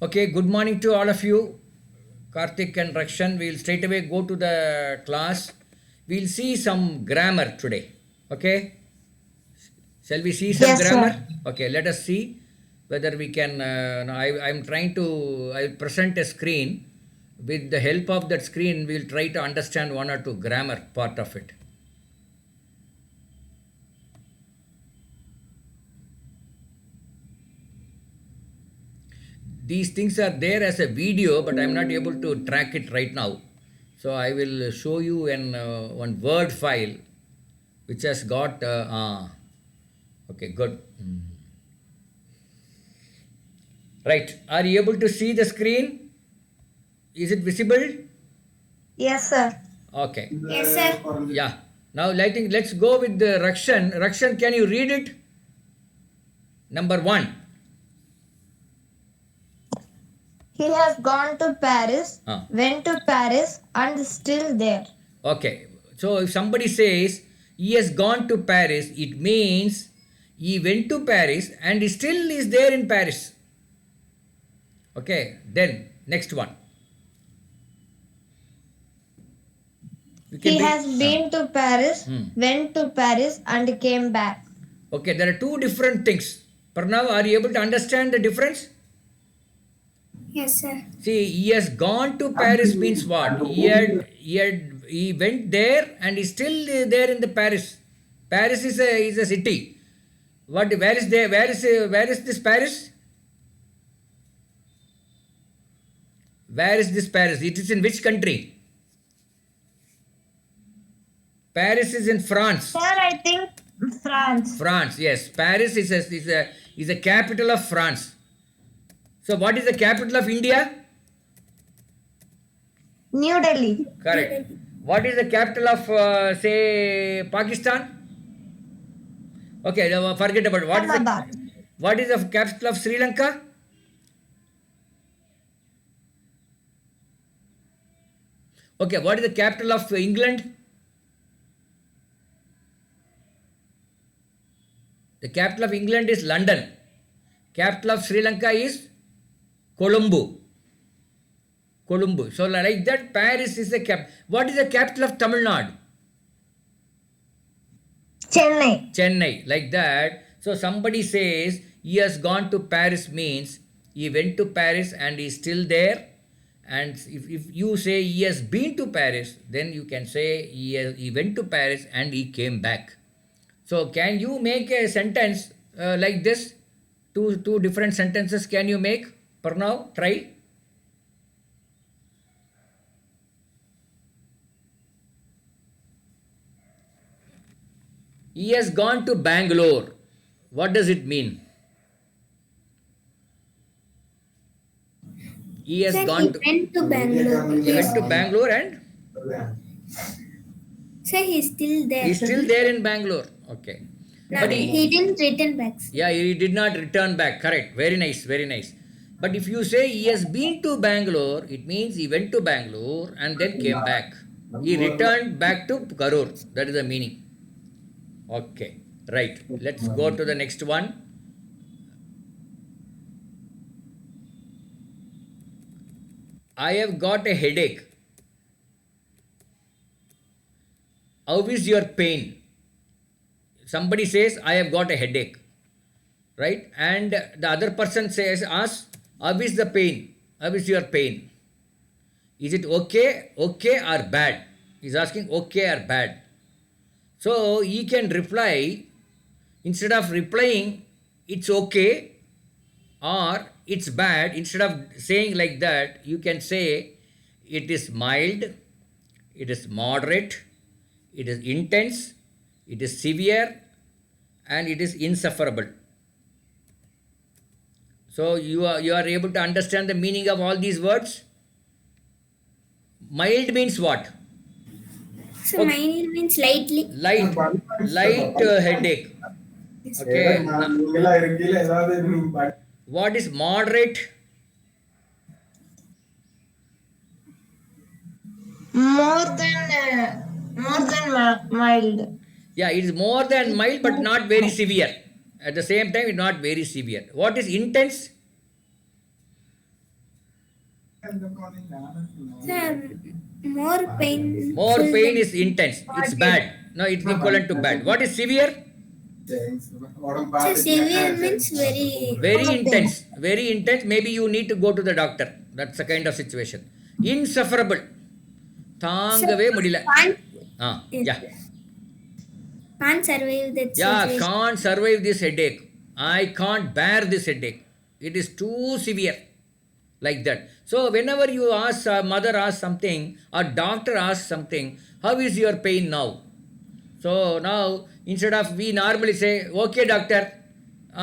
Okay, good morning to all of you. Karthik and Rakshan, we'll straight away go to the class. We'll see some grammar today. Okay, shall we see some Yes, sir. grammar? Okay, let us see whether we can. Now I'm trying to. I'll present a screen. With the help of that screen, we'll try to understand one or two grammar part of it. These things are there as a video, but I'm not able to track it right now. So I will show you an one Word file which has got. Okay, good. Right. Are you able to see the screen? Is it visible? Yes, sir. Okay. Yes, sir. Yeah. Now let's go with the Rakshan. Rakshan, can you read it? Number one. He has gone to Paris, Ah. went to Paris, and is still there. Okay. So if somebody says he has gone to Paris, it means he went to Paris and he still is there in Paris. Okay. Then next one. You can He read. has been to Paris, Hmm. went to Paris, and came back. Okay. There are two different things. Pranav, are you able to understand the difference? Yes, sir. See, he has gone to Paris means what? He went there and is still there in the Paris. Paris is a city. What? Where is there? Where is this Paris? Where is this Paris? It is in which country? Paris is in France. Sir, I think France. France, yes. Paris is a capital of France. So, what is the capital of India? New Delhi. Correct. What is the capital of, say, Pakistan? Okay, now forget about Islamabad. what is the capital of Sri Lanka? Okay, what is the capital of England? The capital of England is London. Capital of Sri Lanka is Colombo. Colombo. So like that, Paris is the cap. What is the capital of Tamil Nadu? Chennai. Chennai. Like that. So somebody says he has gone to Paris means he went to Paris and is still there. And if you say he has been to Paris, then you can say he went to Paris and he came back. So can you make a sentence like this? Two different sentences can you make? For now, try. He has gone to Bangalore. What does it mean? He has Sir, gone he to went to Bangalore. he went to Bangalore and Sir, he's still there. he's still there in Bangalore. Okay. No, But he didn't return back. yeah, he did not return back. Correct. Very nice. Very nice. But if you say he has been to Bangalore, it means he went to Bangalore and then came back. He returned back to Karur. That is the meaning. Okay. Right. Let's go to the next one. I have got a headache. How is your pain? Somebody says, I have got a headache. Right? And the other person says, asks, how is the pain? How is your pain? Is it okay or bad? He's asking okay or bad. So he can reply, instead of replying, it's okay or it's bad, instead of saying like that, you can say it is mild, it is moderate, it is intense, it is severe, and it is insufferable. So you are able to understand the meaning of all these words? Mild means what? So Okay. mine means lightly. Light headache. Okay. What is moderate? More than mild. Yeah, it is more than mild but not very severe. At the same time, it's not very severe. What is intense? Sir, more pain. More pain is intense. It's bad. No, it's equivalent to bad. What is severe? Sir, severe means very. Very Pain. intense. Very intense. Maybe you need to go to the doctor. That's the kind of situation. Insufferable. தாங்கவே முடியல. Can't, yes, Yeah. sir. Can't survive that Yeah, situation. can't survive this headache. I can't bear this headache. It is too severe. Like that. So whenever you ask, mother asks something or doctor asks something, how is your pain now? So now instead of we normally say, okay doctor,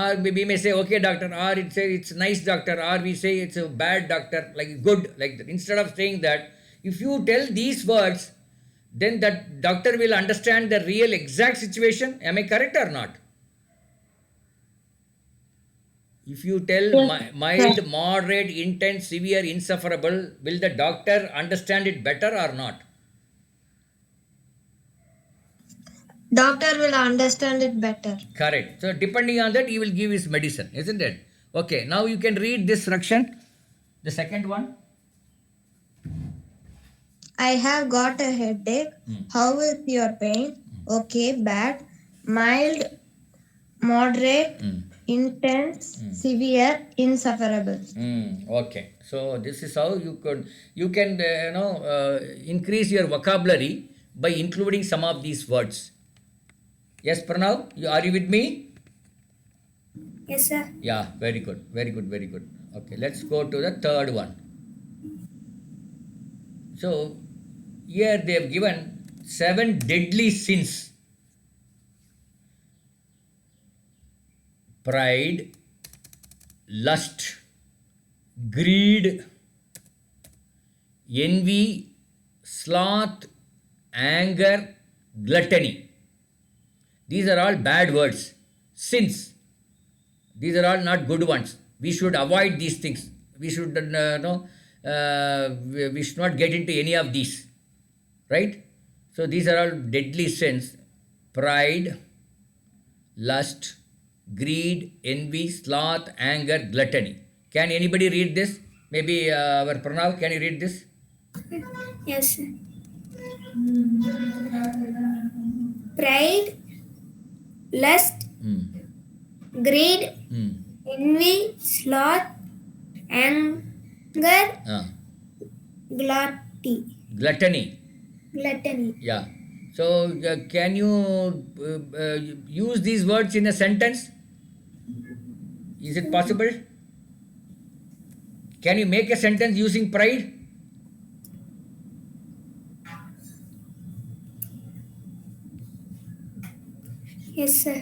or we may say okay doctor, or it say it's nice doctor, or we say it's a bad doctor, like good, like that. Instead of saying that, if you tell these words, then that doctor will understand the real exact situation. Am I correct or not? If you tell Yes, mild, sir. moderate, intense, severe, insufferable, will the doctor understand it better or not? Doctor will understand it better. Correct. So depending on that, he will give his medicine, isn't it? Okay. Now you can read this section. The second one. I have got a headache. How is your pain? Okay, bad, mild, moderate, intense, severe, insufferable. Okay. So this is how you can increase your vocabulary by including some of these words. Yes, Pranav, are you with me? Yes, sir. Yeah, very good, very good, very good. Okay, let's go to the third one. So, here they have given 7 deadly sins: pride, lust, greed, envy, sloth, anger, gluttony. These are all bad words, sins. These are all not good ones. We should avoid these things. We should we should not get into any of these, right? So these are all deadly sins: pride, lust, greed, envy, sloth, anger, gluttony. Can anybody read this? Maybe our Pranav, can you read this? Yes, sir. Pride, lust, Hmm. greed, Hmm. envy, sloth, anger, Ah. gluttony. Gluttony. Yeah. So can you use these words in a sentence? Is it possible? Can you make a sentence using pride? Yes, sir.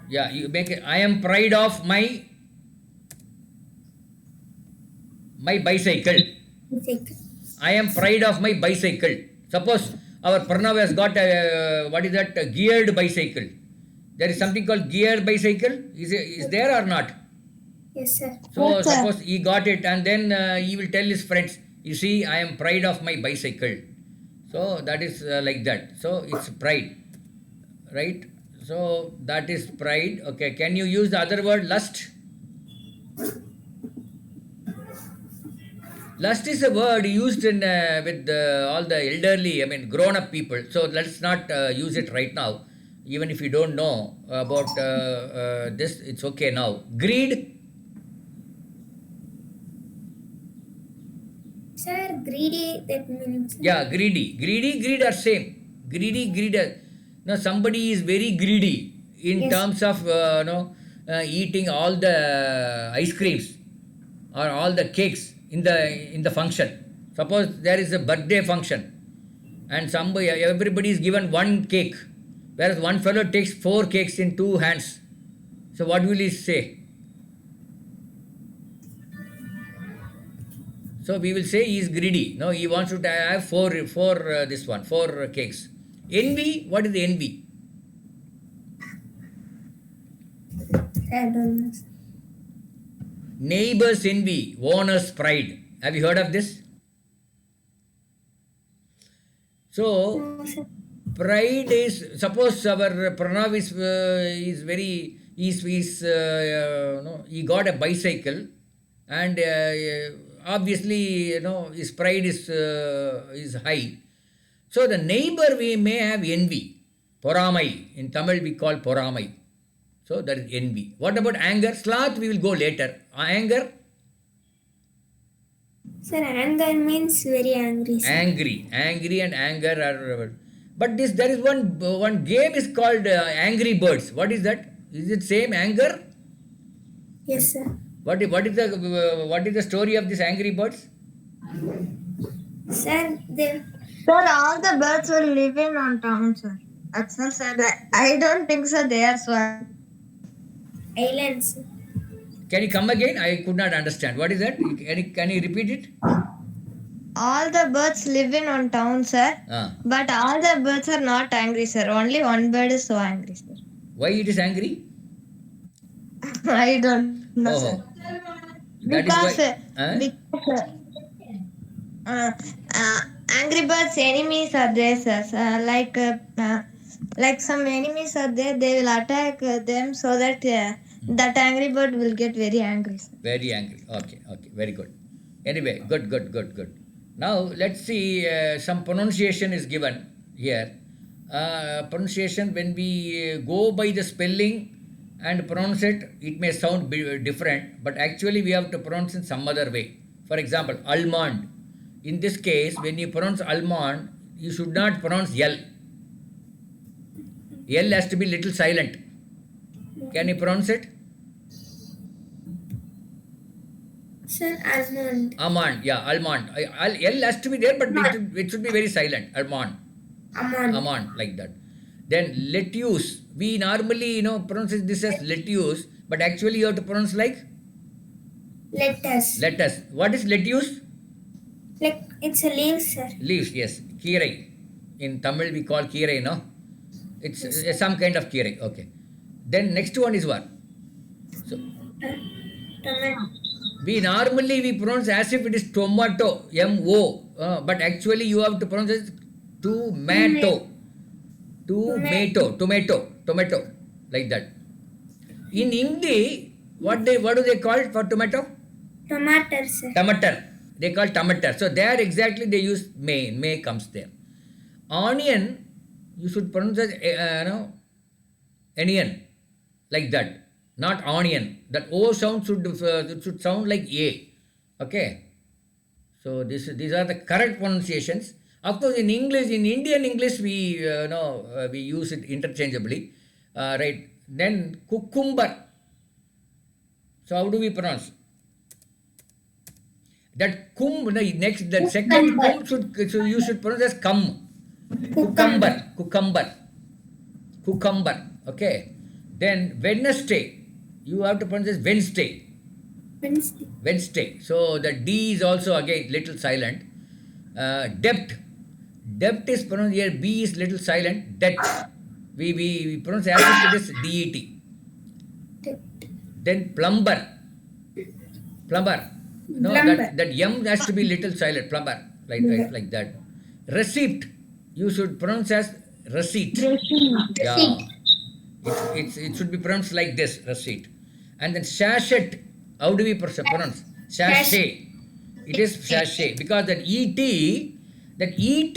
Yeah, you make it. I am proud of my bicycle. Bicycle. I am proud of my bicycle. Suppose our Pranav has got a what is that, a geared bicycle. There is something called geared bicycle. Is there or not? Yes, sir. So Yes, sir. suppose he got it, and then he will tell his friends, you see, I am proud of my bicycle. So that is like that. So it's pride, right? So that is pride. Okay. Can you use the other word, lust? Lust is a word used in with all the elderly, I mean, grown-up people. So let's not use it right now. Even if you don't know about this, it's okay now. Greed. Sir, greedy, that means. Yeah, greedy. Greed are same. Greed. Now somebody is very greedy in Yes. terms of eating all the ice creams or all the cakes in the function. Suppose there is a birthday function and everybody is given one cake, whereas one fellow takes 4 cakes in 2 hands. So what will he say? So we will say he is greedy. No, he wants to have four cakes. Envy. What is envy? I don't know. Neighbor's envy, owner's pride. Have you heard of this? So No, sir. pride is, suppose our Pranav is very he got a bicycle, and obviously, his pride is high. So the neighbor we may have envy, poramai. In Tamil we call poramai. So that is envy. What about anger? Sloth we will go later. Anger, Sir, anger means very angry, sir. angry and anger are. But there is one game is called Angry Birds. What is that? Is it same anger? Yes, sir. What is the story of this Angry Birds? Sir, they Sir, all the birds will live in on town, sir. Axel said that. I don't think so. They are swine. islands. Can you come again? I could not understand. What is that? Can you repeat it? All the birds live in on town, sir. Ah. But all the birds are not angry, sir. Only one bird is so angry, sir. Why it is angry? I don't know, Oh, sir. that is Because, why. Huh? because angry birds enemies are there, sir. Like some enemies are there, they will attack them so that that angry bird will get very angry, sir. Very angry. Okay, very good. Anyway, good. Now let's see. Some pronunciation is given here. Pronunciation, when we go by the spelling and pronounce it, it may sound different, but actually we have to pronounce in some other way. For example, almond. In this case, when you pronounce almond, you should not pronounce L. L has to be little silent. Can you pronounce it? Sir, almond. Almond, yeah, almond. L has to be there, but it should be very silent. Almond. Almond, like that. Then lettuce. We normally, pronounce this as lettuce, but actually you have to pronounce like Lettuce. lettuce. What is lettuce? Like it's a leaf, sir. Leaves, yes. Kirai. In Tamil we call kirai, no? It's some kind of kirai. Okay. Then next one is what? So Tomato. we pronounce as if it is tomato, M-O, but actually you have to pronounce it tomato, like that. In Hindi, what do they call it for tomato? Tomato, sir. Tomato. They call tomato. So there exactly they use may comes there. Onion, you should pronounce as onion, like that. Not onion. That O sound should sound like A. Okay. So these are the correct pronunciations. Of course, in English, in Indian English, we we use it interchangeably, right? Then cucumber. So how do we pronounce? That that second cum you should pronounce as cum. Cucumber. Okay. Then Wednesday. You have to pronounce as Wednesday. Wednesday. So the D is also again little silent. Depth. Depth is pronounced here. B is little silent. Depth. We pronounce as if it is DET. Then plumber. No, Plumber. that M has to be little silent. Plumber. Like that. Receipt. You should pronounce as receipt. Yeah. It should be pronounced like this, receipt. And then sachet. How do we pronounce? Sachet. It is sachet. Because that ET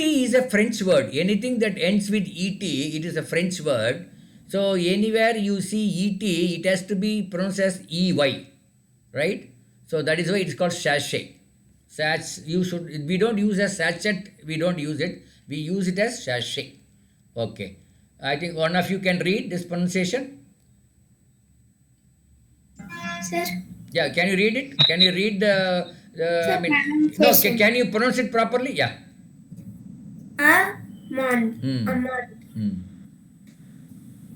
is a French word. Anything that ends with ET, it is a French word. So anywhere you see ET, it has to be pronounced as EY. Right? So that is why it is called sachet. We don't use as sachet, we don't use it. We use it as sachet. Okay. I think one of you can read this pronunciation. Sir. Yeah, can you read it? Can you read the pronunciation. can you pronounce it properly? Yeah. Almond. Hmm. Almond.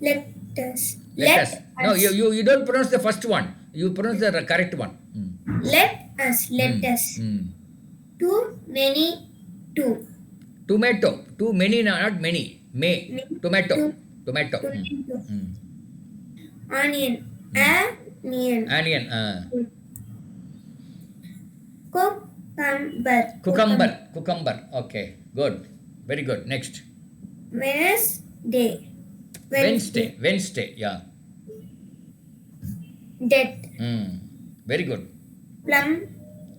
Lettuce. Let us. No, you don't pronounce the first one. You pronounce the correct one. Let us. Too many. Tomato. Too many, not many. Tomato. Onion. Onion. Cucumber. Okay, good. Very good. Next. Wednesday. Yeah. Debt. Very good. Plum.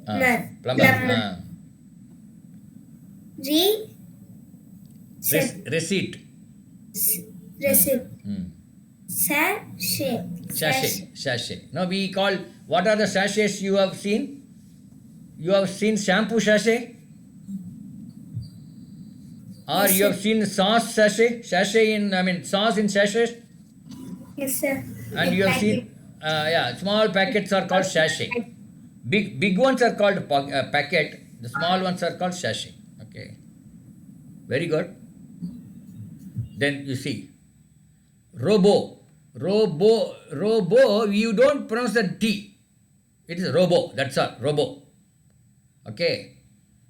Plumber. Receipt. Receipt. Hmm. Sachet. Now we call, what are the sachets you have seen? You have seen shampoo sachet? Or Yes, you have sir. seen sauce sachet? Sauce in sachets? Yes, sir. And A you have packet. seen, small packets are called sachet. Big ones are called packet. The small ones are called sachet. Okay. Very good. Then you see, robo. Robo, you don't pronounce the T. It is robo. That's all. Robo. Okay.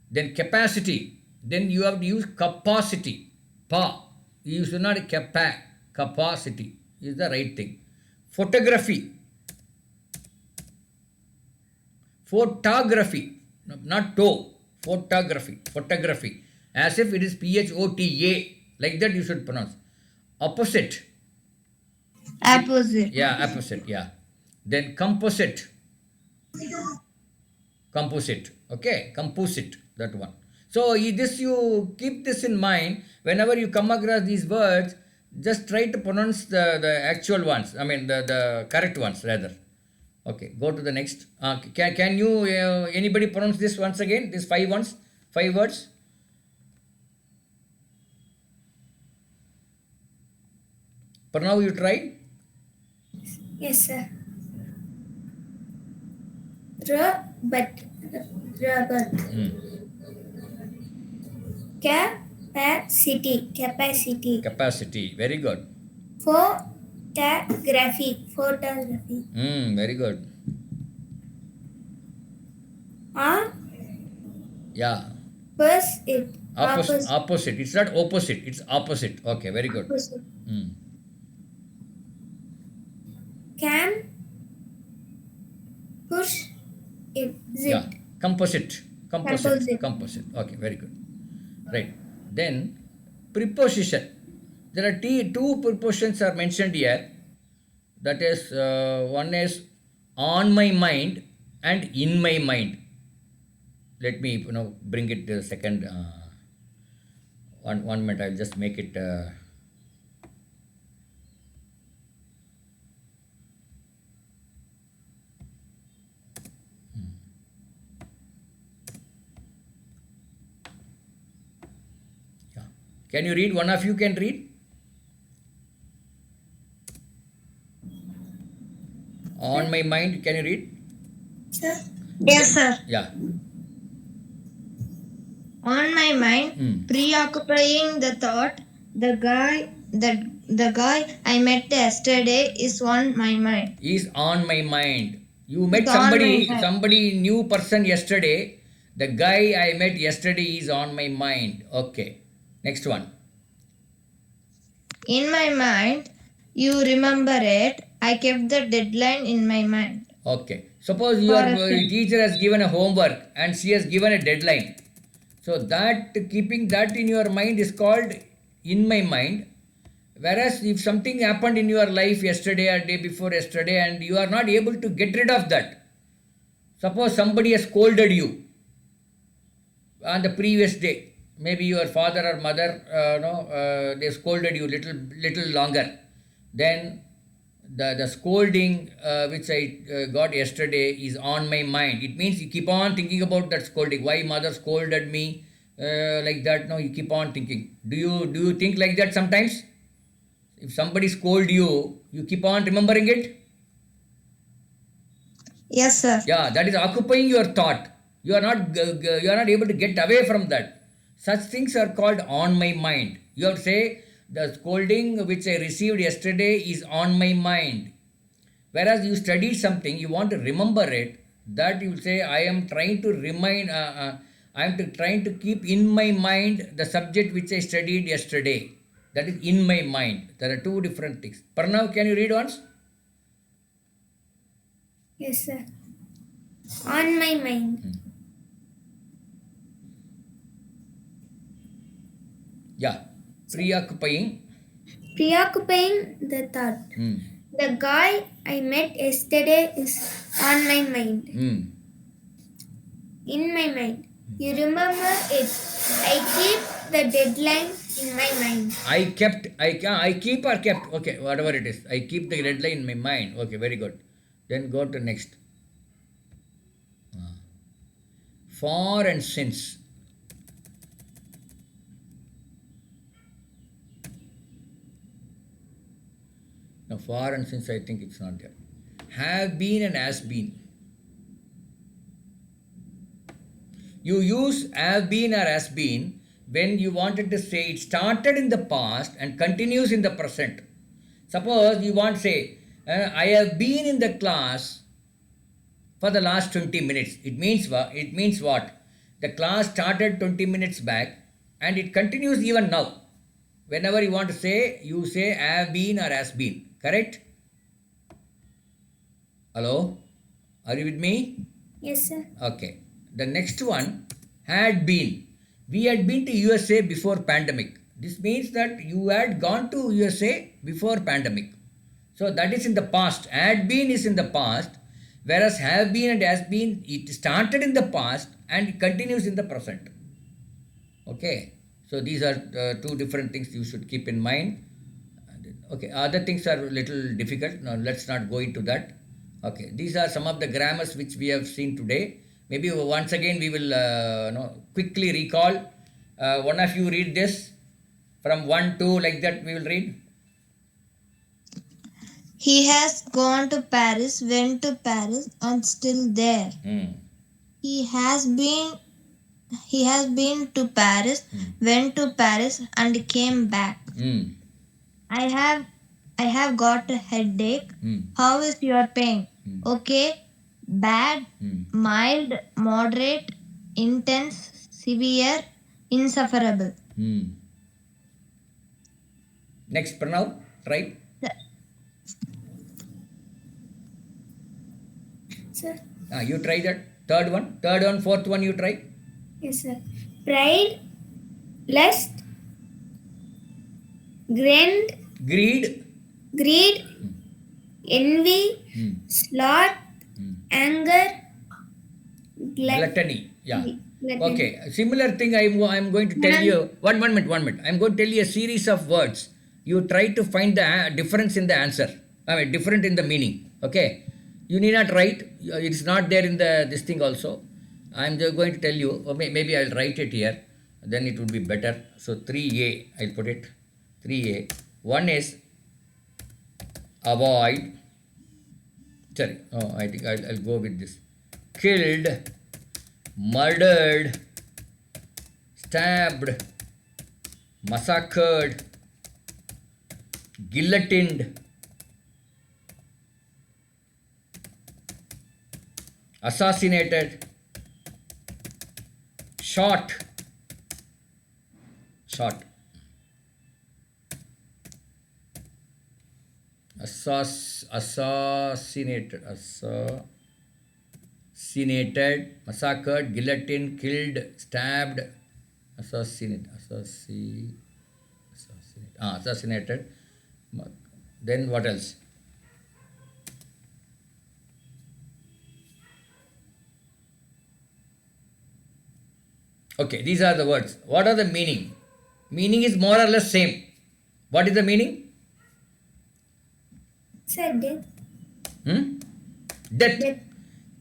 Then capacity. Then you have to use capacity. Pa. You should not capacity is the right thing. Photography. Photography. No, not toe. Photography. As if it is PHOTA. Like that you should pronounce. Opposite. Opposite. Yeah, opposite. Yeah. Then composite. Okay, composite, that one. So this, you keep this in mind whenever you come across these words. Just try to pronounce the actual ones, the correct ones rather. Okay, go to the next. Can you anybody pronounce this once again, these five words? For now you try. Yes, sir. Robot. Robot. Hmm. Capacity. Capacity, very good. Photography. Very good. Yeah. Opposite. It's not opposite. It's opposite. Okay, very good. Opposite. Hmm. Can push it. Yeah. Composite. Composite. Okay, very good. Right. Then preposition. There are two prepositions are mentioned here. That is, one is on my mind and in my mind. Let me bring it to the second. One minute. I'll just make it. Yeah. Can you read? One of you can read. On my mind. Can you read? Sir. Yes, sir. Yeah. On my mind, preoccupying the thought, the guy I met yesterday is on my mind. Is on my mind. You met It's on my mind. somebody new person yesterday. The guy I met yesterday is on my mind. Okay. Next one. In my mind, you remember it. I kept the deadline in my mind. Okay. Suppose your teacher has given a homework and she has given a deadline. So that, keeping that in your mind is called in my mind. Whereas if something happened in your life yesterday or day before yesterday and you are not able to get rid of that. Suppose somebody has scolded you on the previous day. Maybe your father or mother, they scolded you little longer. Then the scolding which I got yesterday is on my mind. It means you keep on thinking about that scolding. Why mother scolded me like that? No, you keep on thinking. Do you think like that sometimes? If somebody scold you, you keep on remembering it? Yes, sir. Yeah, that is occupying your thought. You are not able to get away from that. Such things are called on my mind. You have to say, the scolding which I received yesterday is on my mind. Whereas you studied something, you want to remember it, that you will say, I am trying to trying to keep in my mind the subject which I studied yesterday. That is in my mind. There are two different things. Pranav, can you read once? Yes, sir. On my mind. Yeah. Preoccupying the thought. The guy I met yesterday is on my mind. in my mind. You remember it. I keep the deadline in my mind. I keep or kept. Okay, whatever it is. I keep the red line in my mind. Okay, very good. Then go to next. For and since. Now, for and since, I think it's not there. Have been and has been. You use have been or has been when you wanted to say it started in the past and continues in the present. Suppose you want to say, I have been in the class for the last 20 minutes. It means what? It means what? The class started 20 minutes back and it continues even now. Whenever you want to say, you say have been or has been. Correct? Hello? Are you with me? Yes, sir. Okay. The next one had been. We had been to USA before pandemic. This means that you had gone to USA before pandemic. So that is in the past. Had been is in the past, whereas have been and has been, it started in the past and it continues in the present. Okay. So these are two different things you should keep in mind. Okay, other things are a little difficult. Now let's not go into that. Okay, these are some of the grammars which we have seen today. Maybe once again we will quickly recall. One of you read this from 1 2 like that we will read. He has gone to Paris, went to Paris, and still there. He has been to Paris, went to Paris, and came back. I have got a headache. How is your pain? Okay, bad, mild, moderate, intense, severe, insufferable. Next, Pranav, try. Sir. You try that. Third one, fourth one you try. Yes, sir. Pride, lust, greed, envy, sloth, anger, Gluttony. Yeah. gluttony. Okay. Similar thing I'm going to tell you. One minute. I'm going to tell you a series of words. You try to find the difference in the answer. I mean, different in the meaning. Okay. You need not write. It's not there in this thing also. I'm just going to tell you. Or maybe I'll write it here. Then it would be better. So 3A, I'll put it. 3A. One is avoid. Sorry. Oh, I think I'll go with this. Killed, murdered, stabbed, massacred, guillotined, assassinated, shot, assassinated, massacred, guillotined, killed, stabbed, assassinated. Then what else? Okay, these are the words. What are the meaning? Meaning is more or less same. What is the meaning? Sir, death.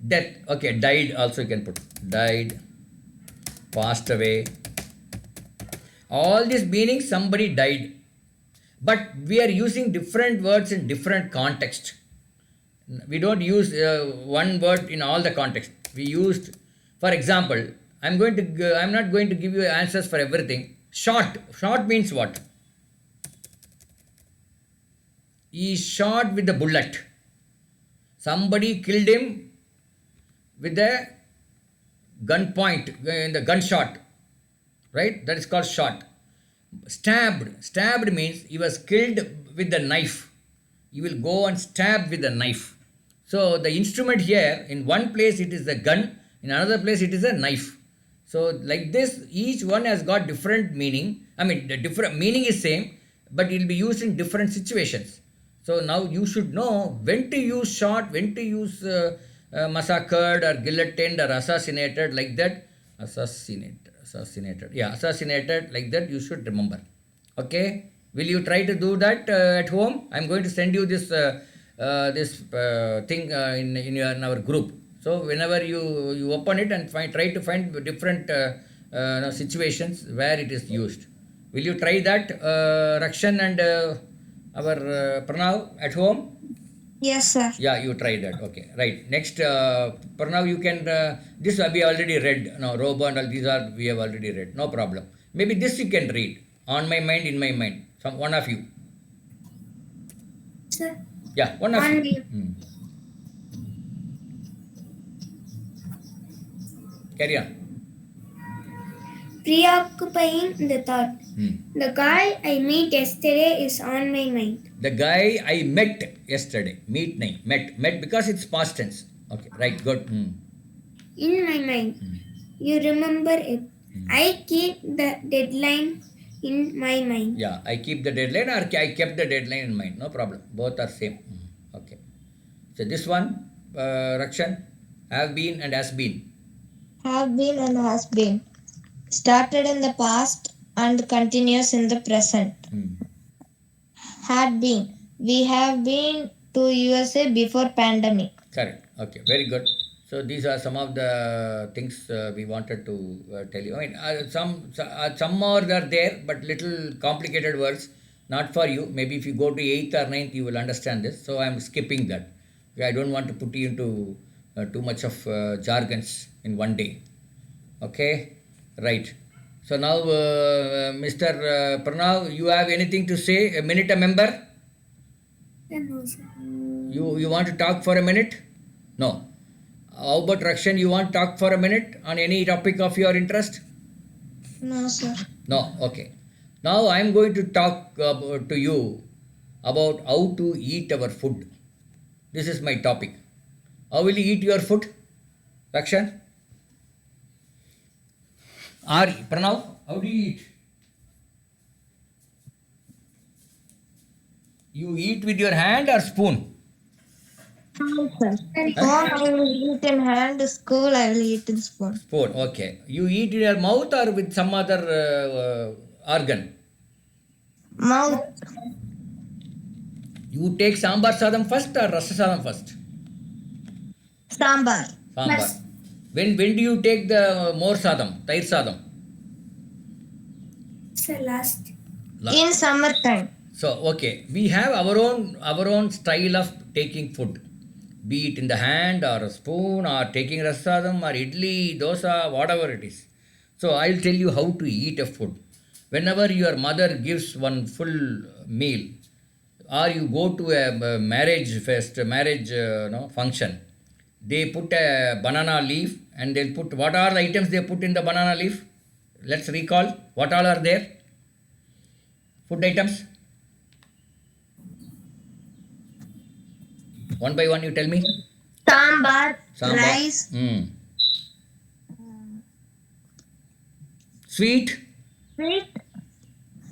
Death. Okay, died also you can put. Died, passed away. All these meanings somebody died. But we are using different words in different context. We don't use one word in all the context. We used, for example, I'm not going to give you answers for everything. Shot means what? He shot with a bullet. Somebody killed him with a gun point, in the gunshot. Right? That is called shot. Stabbed means he was killed with a knife. You will go and stab with a knife. So the instrument here, in one place it is the gun, in another place it is a knife. So like this, each one has got different meaning. I mean, the different meaning is same, but it will be used in different situations. So now you should know when to use shot, when to use massacred or guillotined or assassinated like that. Assassinated like that, you should remember. Okay? Will you try to do that at home? I'm going to send you this thing in our group. So whenever you open it and try to find different situations where it is used. Will you try that, Rakshan and our Pranav at home? Yes, sir. Yeah, you try that. Okay, right. Next, Pranav, you can. This we already read. No, Robo and all these are we have already read. No problem. Maybe this you can read. On my mind, in my mind. Some one of you. Sir. Yeah, one of On you. me. Carry on. Preoccupying the thought. The guy I met yesterday is on my mind. The guy I met yesterday. Meet nahi. Met because it's past tense. Okay, right. Good. In my mind. You remember it. I keep the deadline in my mind. Yeah, I keep the deadline or I kept the deadline in mind. No problem. Both are same. Okay. So this one, Rakshan, have been and has been. Have been and has been. Started in the past and continues in the present. Had been. We have been to USA before pandemic. Correct. Okay. Very good. So these are some of the things we wanted to tell you. I mean, some more are there, but little complicated words. Not for you. Maybe if you go to 8th or 9th, you will understand this. So I am skipping that. Okay, I don't want to put you into too much of jargons in one day. Okay. Right. So now, Mr. Pranav, you have anything to say? A minute, a member? No, sir. You want to talk for a minute? No. How about Rakshan? You want to talk for a minute on any topic of your interest? No, sir. No. Okay. Now I am going to talk to you about how to eat our food. This is my topic. How will you eat your food, Rakshan? Or Pranav, how do you eat? You eat with your hand or spoon? No, sir. Home I will eat in hand, school I will eat in spoon. Spoon, okay. You eat in your mouth or with some other organ? Mouth. You take sambar sadam first or rasa sadam first? Sambar. Sambar. First. When do you take the more sadam, tair sadam? Sir, last. In summertime. So, okay, we have our own style of taking food. Be it in the hand or a spoon or taking rasadam or idli, dosa, whatever it is. So, I'll tell you how to eat a food. Whenever your mother gives one full meal or you go to a marriage function, they put a banana leaf and they'll put, what are the items they put in the banana leaf? Let's recall, what all are there? Food items? One by one you tell me. Sambar, Sambar. rice, Sweet,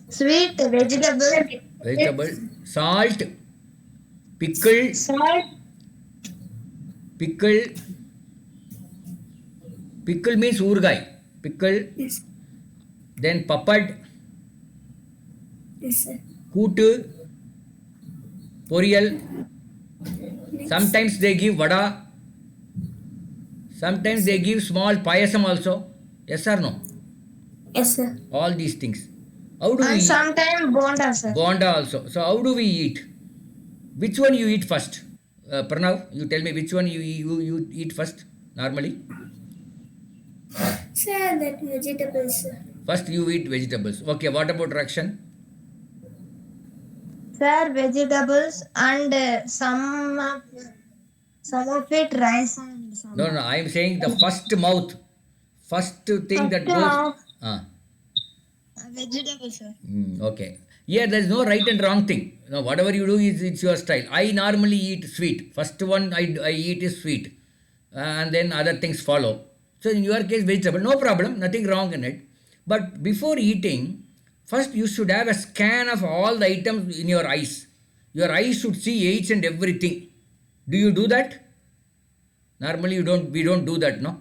sweet vegetable, salt, pickle, salt, pickle means urgai, pickle, Yes. then papad, Yes, sir. kootu, poriyal. Next. Sometimes they give vada, sometimes they give small payasam also. Yes or no? Yes, sir. All these things. How do we and eat? sometimes bonda, sir. Bonda also. So how do we eat? Which one you eat first? Pranav, you tell me which one you eat first normally? Sir, that vegetables, sir. First you eat vegetables. Okay, what about Rakshan? Sir, vegetables and some of it rice and some. No, I am saying the first mouth. First thing that First goes. mouth. Ah, Vegetables, sir. okay. Here there is no right and wrong thing. No, whatever you do is it's your style. I normally eat sweet. First one I eat is sweet, and then other things follow. So in your case, vegetable, no problem, nothing wrong in it. But before eating, first you should have a scan of all the items in your eyes. Your eyes should see each and everything. Do you do that? Normally we don't do that, no?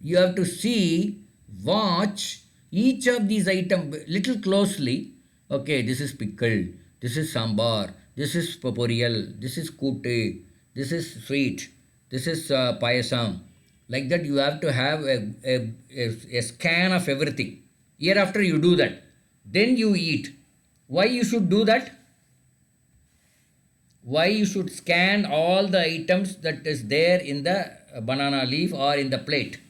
You have to see, watch each of these items little closely. Okay, this is pickle, this is sambar, this is poriyal, this is kute, this is sweet, this is payasam. Like that, you have to have a scan of everything. Year after you do that, then you eat. Why you should do that? Why you should scan all the items that is there in the banana leaf or in the plate?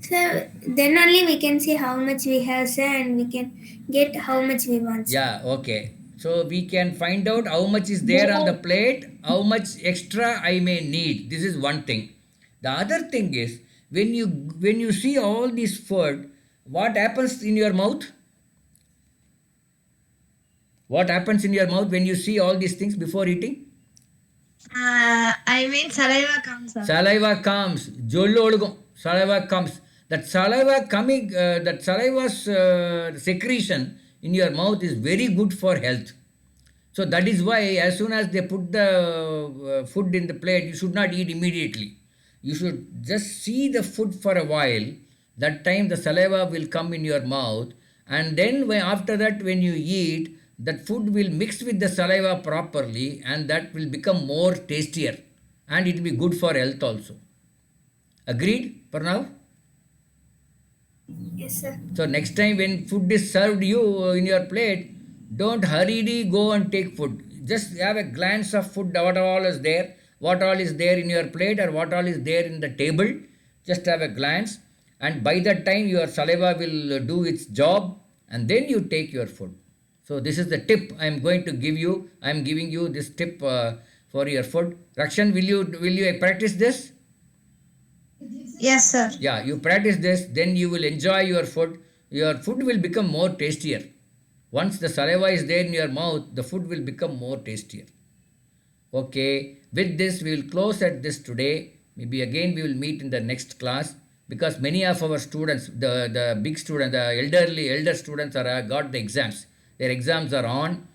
So then only we can see how much we have, sir, and we can get how much we want, sir. Yeah, okay. So we can find out how much is there on the plate, how much extra I may need. This is one thing. The other thing is, when you see all this food, what happens in your mouth? What happens in your mouth when you see all these things before eating? I mean saliva comes out. Saliva comes. Jollu olugum. Saliva comes. That saliva coming, that saliva's secretion in your mouth is very good for health. So that is why as soon as they put the food in the plate, you should not eat immediately. You should just see the food for a while. That time the saliva will come in your mouth, and then after that when you eat, that food will mix with the saliva properly, and that will become more tastier, and it will be good for health also. Agreed, Pranav? Yes, sir. So next time when food is served you in your plate, don't hurriedly go and take food. Just have a glance of food, what all is there in your plate or what all is there in the table. Just have a glance, and by that time your saliva will do its job, and then you take your food. So this is the tip I am going to give you. I am giving you this tip for your food. Rakshan, will you practice this? Yes, sir. Yeah, you practice this, then you will enjoy your food. Your food will become more tastier. Once the saliva is there in your mouth, the food will become more tastier. Okay, with this we will close at this today. Maybe again we will meet in the next class, because many of our students, the big students, the elder students are got the exams. Their exams are on.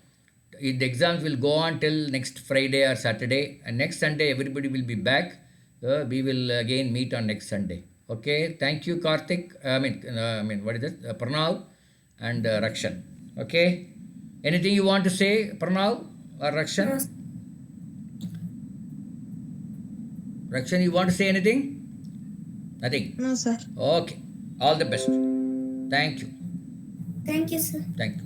The exams will go on till next Friday or Saturday, and next Sunday everybody will be back. We will again meet on next Sunday. Okay, thank you, Karthik. What is it? Pranav and Rakshan. Okay, anything you want to say, Pranav or Rakshan? No, Rakshan, you want to say anything? Nothing. No, sir. Okay, all the best. Thank you. thank you, sir. Thank you.